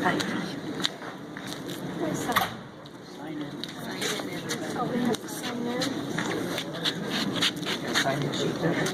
Hi. Sign in sheet there.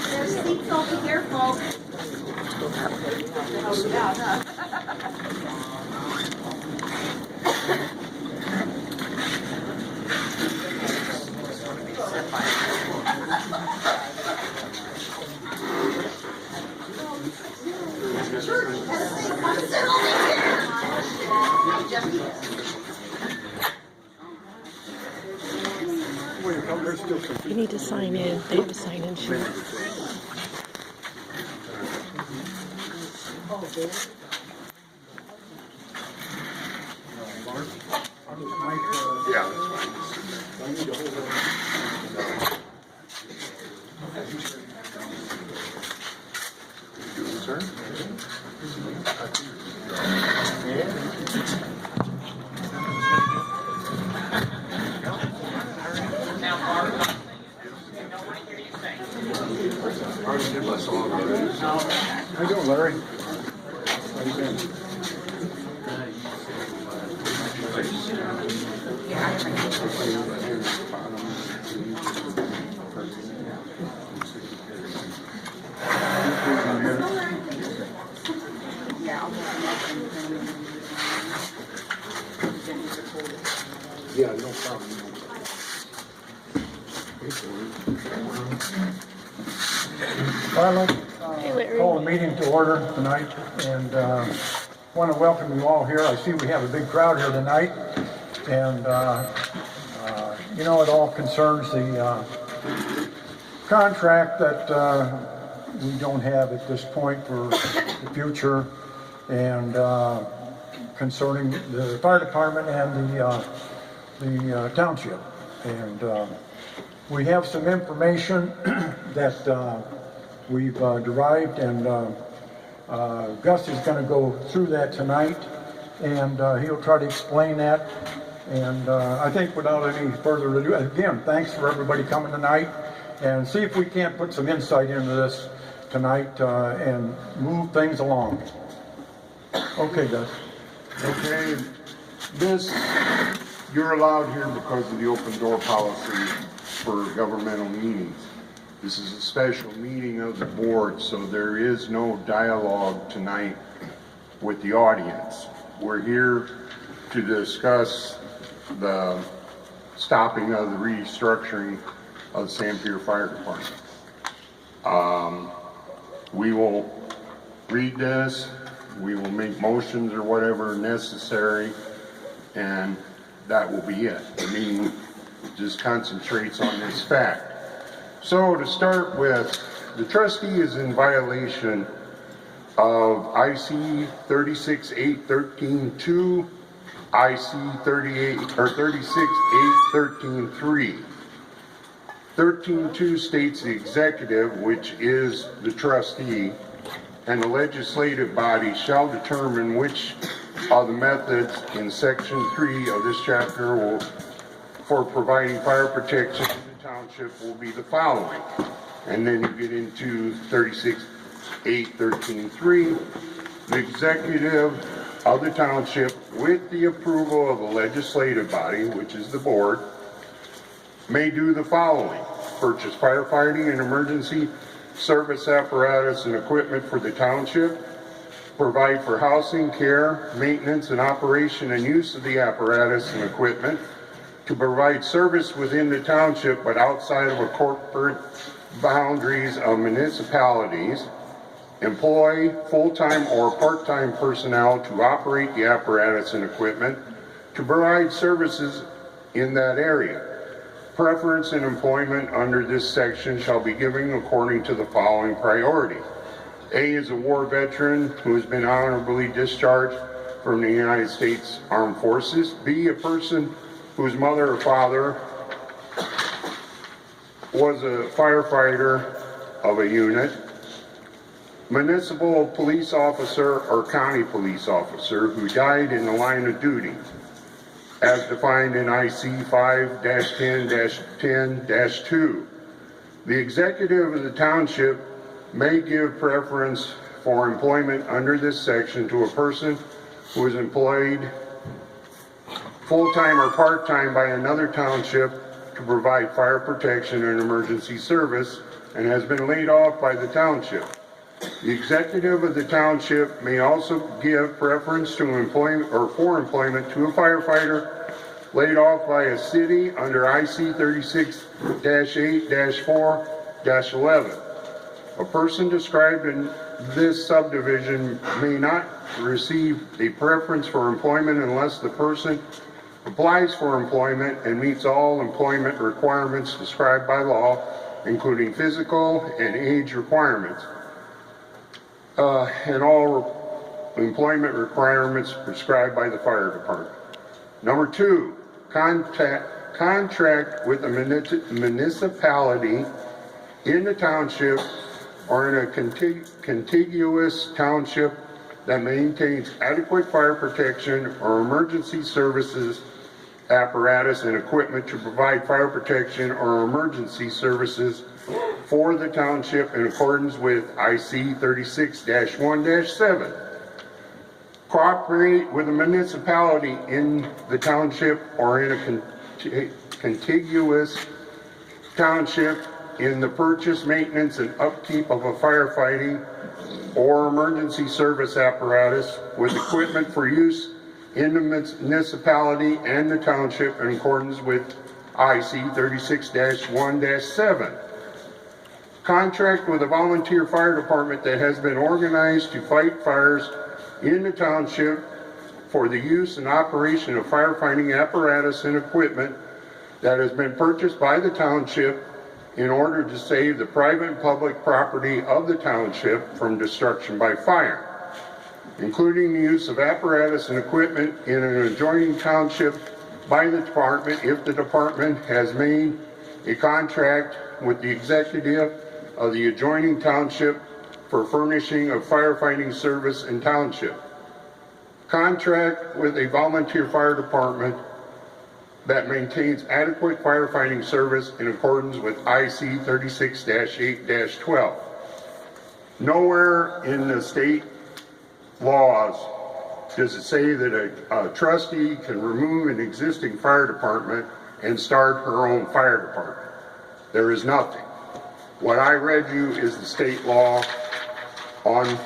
There's seats over here, folks. You need to sign in. They have a sign in sheet. Yeah, that's fine. Excuse me, sir. Already did my song already. How you doing, Larry? How you been? Yeah, no problem. Well, I'd like Hey, to Larry. call the meeting to order tonight, and want to welcome you all here. I see we have a big crowd here tonight, and you know, it all concerns the contract that we don't have at this point for the future, and concerning the fire department and the township. And we have some information that we've derived, and Gus is going to go through that tonight, and he'll try to explain that. And I think without any further ado, again, thanks for everybody coming tonight, and see if we can't put some insight into this tonight and move things along. Okay, Gus. Okay, this, you're allowed here because of the open door policy for governmental meetings. This is a special meeting of the board, so there is no dialogue tonight with the audience. We're here to discuss the stopping of the restructuring of the Sanpere Fire Department. We will read this, we will make motions or whatever necessary, and that will be it. The meeting just concentrates on this fact. So to start with, the trustee is in violation of IC 36.8.13.2, IC 36.8.13.3. 13.2 states the executive, which is the trustee, and the legislative body shall determine which of the methods in section 3 of this chapter for providing fire protection in the township will be the following. And then you get into 36.8.13.3. The executive of the township, with the approval of the legislative body, which is the board, may do the following: purchase firefighting and emergency service apparatus and equipment for the township, provide for housing, care, maintenance, and operation and use of the apparatus and equipment, to provide service within the township but outside of a corporate boundaries of municipalities, employ full-time or part-time personnel to operate the apparatus and equipment to provide services in that area. Preference in employment under this section shall be given according to the following priority. A is a war veteran who has been honorably discharged from the United States Armed Forces. B, a person whose mother or father was a firefighter of a unit. Municipal police officer or county police officer who died in the line of duty, as defined in IC 5-10-10-2. The executive of the township may give preference for employment under this section to a person who is employed full-time or part-time by another township to provide fire protection and emergency service and has been laid off by the township. The executive of the township may also give preference to employment or for employment to a firefighter laid off by a city under IC 36-8-4-11. A person described in this subdivision may not receive a preference for employment unless the person applies for employment and meets all employment requirements described by law, including physical and age requirements, and all employment requirements prescribed by the fire department. Number 2, contract with a municipality in the township or in a contiguous township that maintains adequate fire protection or emergency services apparatus and equipment to provide fire protection or emergency services for the township in accordance with IC 36-1-7. Cooperate with a municipality in the township or in a contiguous township in the purchase, maintenance, and upkeep of a firefighting or emergency service apparatus with equipment for use in the municipality and the township in accordance with IC 36-1-7. Contract with a volunteer fire department that has been organized to fight fires in the township for the use and operation of firefighting apparatus and equipment that has been purchased by the township in order to save the private and public property of the township from destruction by fire, including the use of apparatus and equipment in an adjoining township by the department if the department has made a contract with the executive of the adjoining township for furnishing of firefighting service in township. Contract with a volunteer fire department that maintains adequate firefighting service in accordance with IC 36-8-12. Nowhere in the state laws does it say that a trustee can remove an existing fire department and start her own fire department. There is nothing. What I read you is the state law on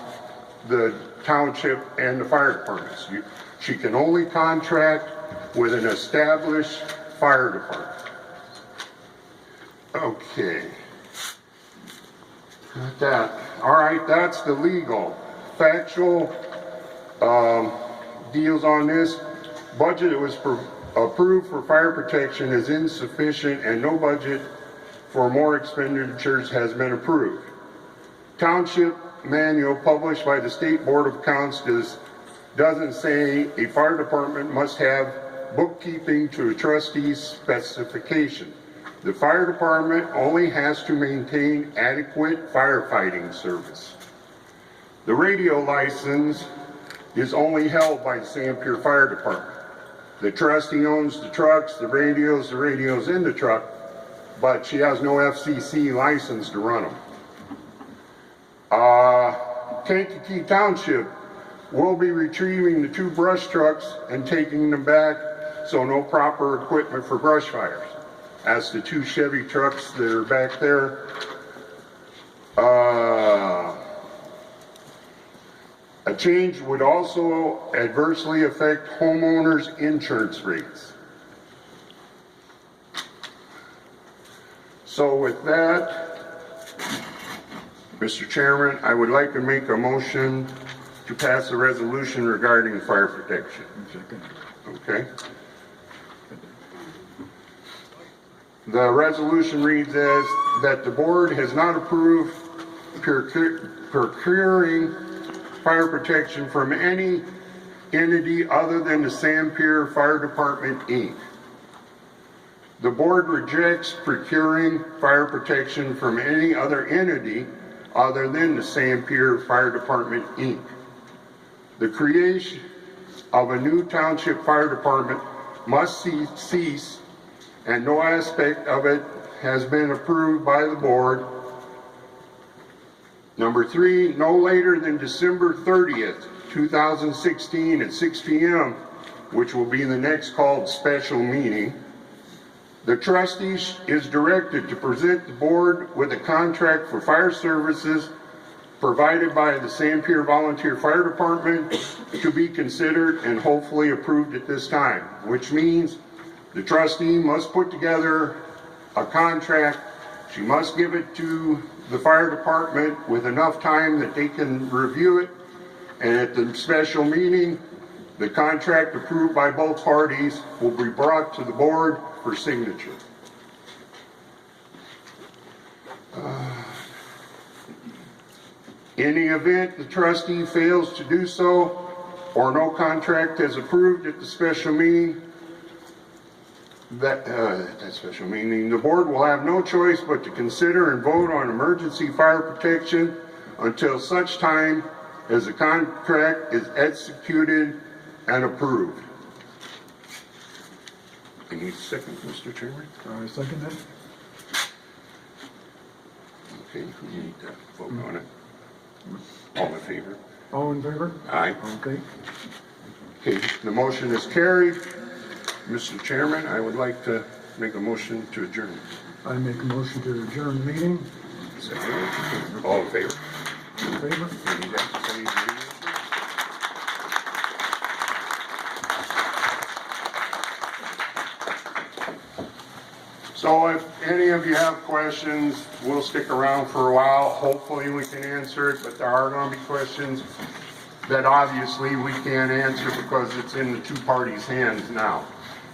the township and the fire departments. She can only contract with an established fire department. Okay. Got that. All right, that's the legal. Factual deals on this. Budget that was approved for fire protection is insufficient and no budget for more expenditures has been approved. Township manual published by the State Board of Accounts doesn't say a fire department must have bookkeeping to a trustee's specification. The fire department only has to maintain adequate firefighting service. The radio license is only held by the Sanpure Fire Department. The trustee owns the trucks, the radios in the truck, but she has no FCC license to run them. Kankakee Township will be retrieving the 2 brush trucks and taking them back, so no proper equipment for brush fires. As the 2 Chevy trucks that are back there, a change would also adversely affect homeowners' insurance rates. So with that, Mr. Chairman, I would like to make a motion to pass a resolution regarding fire protection. Okay? The resolution reads as that the board has not approved procuring fire protection from any entity other than the Sanpere Fire Department, Inc. The board rejects procuring fire protection from any other entity other than the Sanpere Fire Department, Inc. The creation of a new township fire department must cease, and no aspect of it has been approved by the board. Number 3, no later than December 30th, 2016 at 6 p.m., which will be the next called special meeting, the trustees is directed to present the board with a contract for fire services provided by the Sanpere Volunteer Fire Department to be considered and hopefully approved at this time, which means the trustee must put together a contract. She must give it to the fire department with enough time that they can review it, and at the special meeting, the contract approved by both parties will be brought to the board for signature. In the event the trustee fails to do so, or no contract is approved at the special meeting, the board will have no choice but to consider and vote on emergency fire protection until such time as the contract is executed and approved. I need a second, Mr. Chairman. I second that. Okay, we need to vote on it. All in favor? All in favor? Aye. Okay. Okay, the motion is carried. Mr. Chairman, I would like to make a motion to adjourn. I make a motion to adjourn the meeting. Second. All in favor? In favor? So if any of you have questions, we'll stick around for a while. Hopefully we can answer it, but there are going to be questions that obviously we can't answer because it's in the two parties' hands now.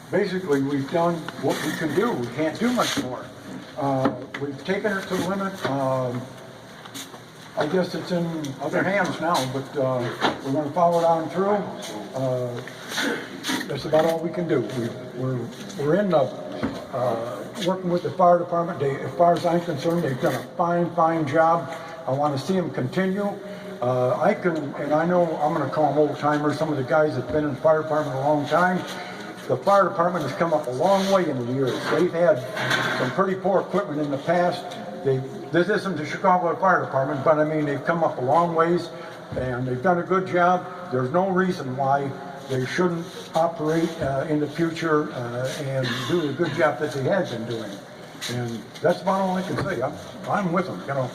Basically, we've done what we can do. We can't do much more. We've taken it to the limit. I guess it's in other hands now, but we're going to follow it on through. That's about all we can do. We're in the working with the fire department. As far as I'm concerned, they've done a fine job. I want to see them continue. And I know I'm going to call them old timers, some of the guys that've been in the fire department a long time. The fire department has come up a long way in the years. They've had some pretty poor equipment in the past. This isn't the Chicago Fire Department, but I mean, they've come up a long ways and they've done a good job. There's no reason why they shouldn't operate in the future and do the good job that they have been doing. And that's about all I can say. I'm with them, you know.